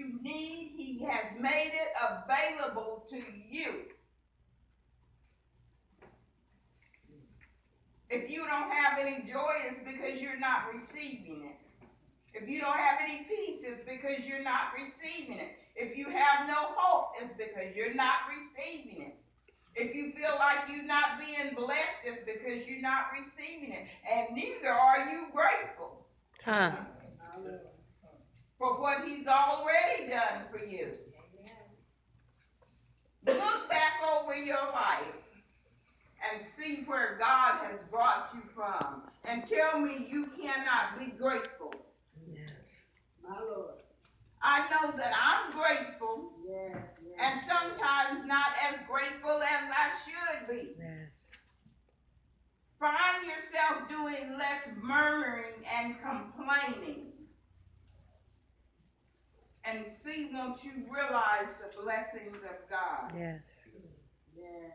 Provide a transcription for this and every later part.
you need, he has made it available to you. If you don't have any joy, it's because you're not receiving it. If you don't have any peace, it's because you're not receiving it. If you have no hope, it's because you're not receiving it. If you feel like you're not being blessed, it's because you're not receiving it. And neither are you grateful for what he's already done for you. Look back over your life and see where God has brought you from. And tell me you cannot be grateful. Yes. My Lord. I know that I'm grateful. Yes. And sometimes not as grateful as I should be. Yes. Find yourself doing less murmuring and complaining. And see, won't you realize the blessings of God? Yes. Yes.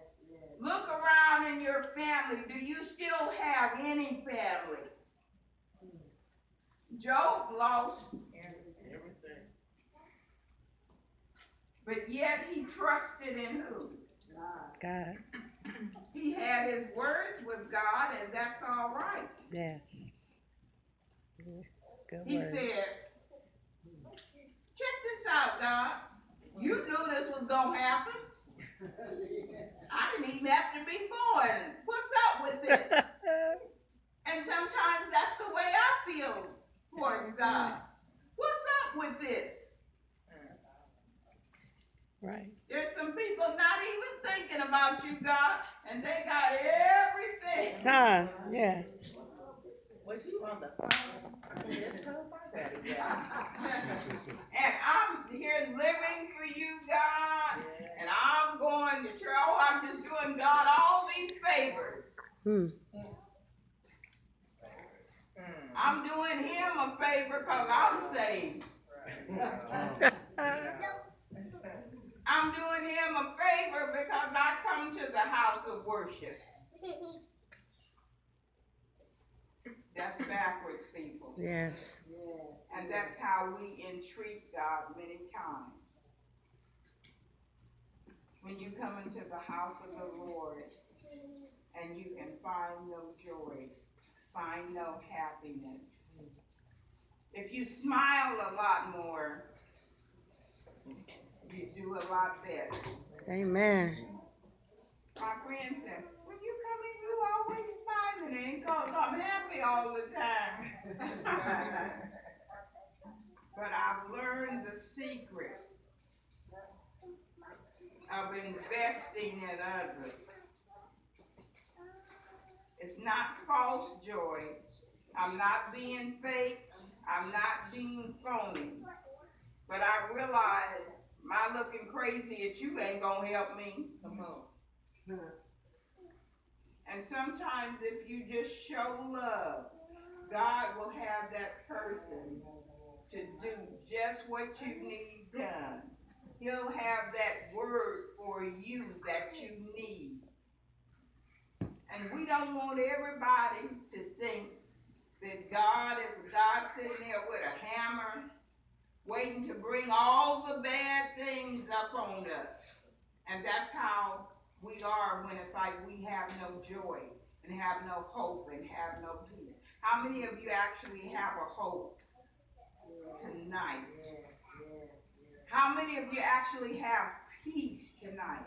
Look around in your family. Do you still have any family? Job lost everything. But yet he trusted in who? God. He had his words with God, and that's all right. Yes. Good He word. said, check this out, God. You knew this was going to happen. I didn't even have to be born. What's up with this? And sometimes that's the way I feel towards God. What's up with this? Right. There's some people not even thinking about you, God, and they got everything. Yeah. Was you on the phone? I just told my daddy. And I'm here living for you, God, and I'm going to church. Oh, I'm just doing God all these favors. I'm doing him a favor because I'm saved. I'm doing him a favor because I come to the house of worship. That's backwards, people. Yes. And that's how we entreat God many times. When you come into the house of the Lord and you can find no joy, find no happiness. If you smile a lot more, you do a lot better. Amen. My friend said, when you come in, you always smiling, and because I'm happy all the time. But I've learned the secret of investing in others. It's not false joy. I'm not being fake. I'm not being phony. But I realize my looking crazy at you ain't gonna help me. Come on. And sometimes if you just show love, God will have that person to do just what you need done. He'll have that word for you that you need. And we don't want everybody to think that God is a God sitting there with a hammer waiting to bring all the bad things up on us. And that's how we are when it's like we have no joy and have no hope and have no peace. How many of you actually have a hope tonight? How many of you actually have peace tonight?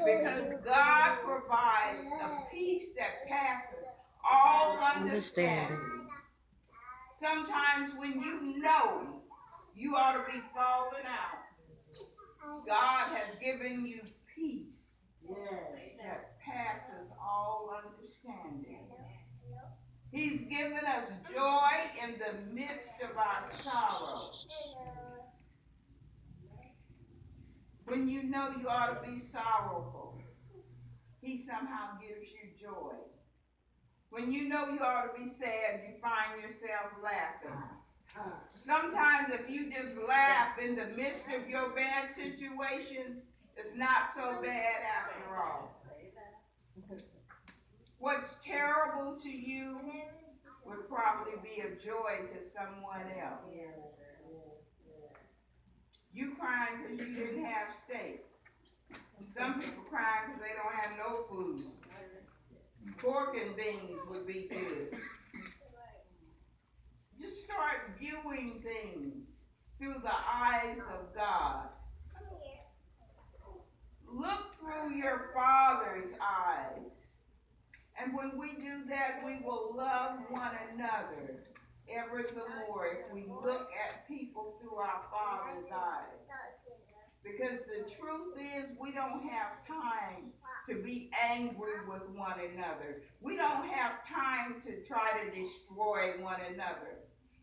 Because God provides a peace that passes all understanding. Sometimes when you know you ought to be falling out, God has given you peace that passes all understanding. He's given us joy in the midst of our sorrow. When you know you ought to be sorrowful, he somehow gives you joy. When you know you ought to be sad, you find yourself laughing. Sometimes if you just laugh in the midst of your bad situations, it's not so bad after all. What's terrible to you would probably be a joy to someone else. You crying because you didn't have steak. Some people crying because they don't have no food. Pork and beans would be good. Just start viewing things through the eyes of God. Look through your Father's eyes. And when we do that, we will love one another ever the more if we look at people through our Father's eyes. Because the truth is, we don't have time to be angry with one another. We don't have time to try to destroy one another.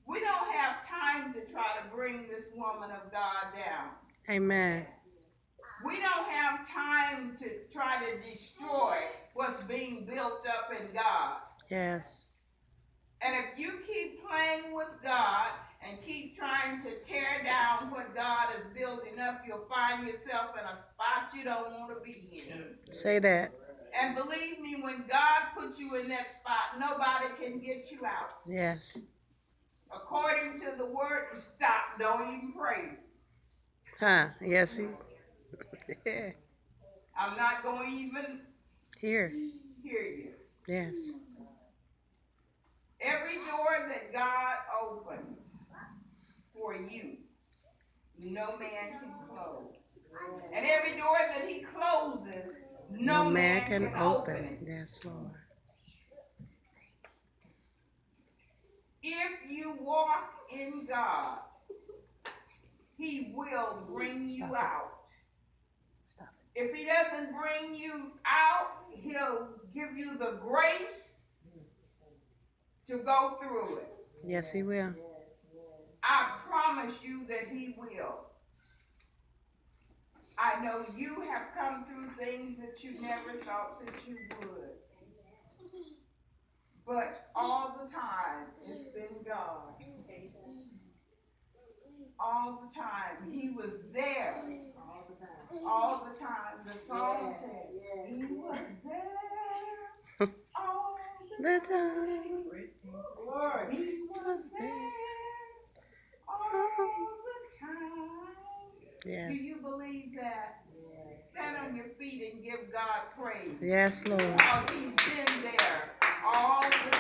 We don't have time to try to bring this woman of God down. Amen. We don't have time to try to destroy what's being built up in God. Yes. And if you keep playing with God and keep trying to tear down what God is building up, you'll find yourself in a spot you don't want to be in. Say that. And believe me, when God puts you in that spot, nobody can get you out. Yes. According to the word, stop, don't even pray. Huh. Yes, he's I'm not going to even here. hear you. Yes. Every door that God opens for you, no man can close. And every door that he closes, no man can open it. Yes, Lord. If you walk in God, he will bring you out. If he doesn't bring you out, he'll give you the grace to go through it. Yes, he will. I promise you that he will. I know you have come through things that you never thought that you would. But all the time, it's been God. All the time. He was there. All the time. The song said, he was there all The the time. time. He was there all the time. Do Yes. you believe that? Stand on your feet and give God praise. Yes, Lord. Because he's been there all the time.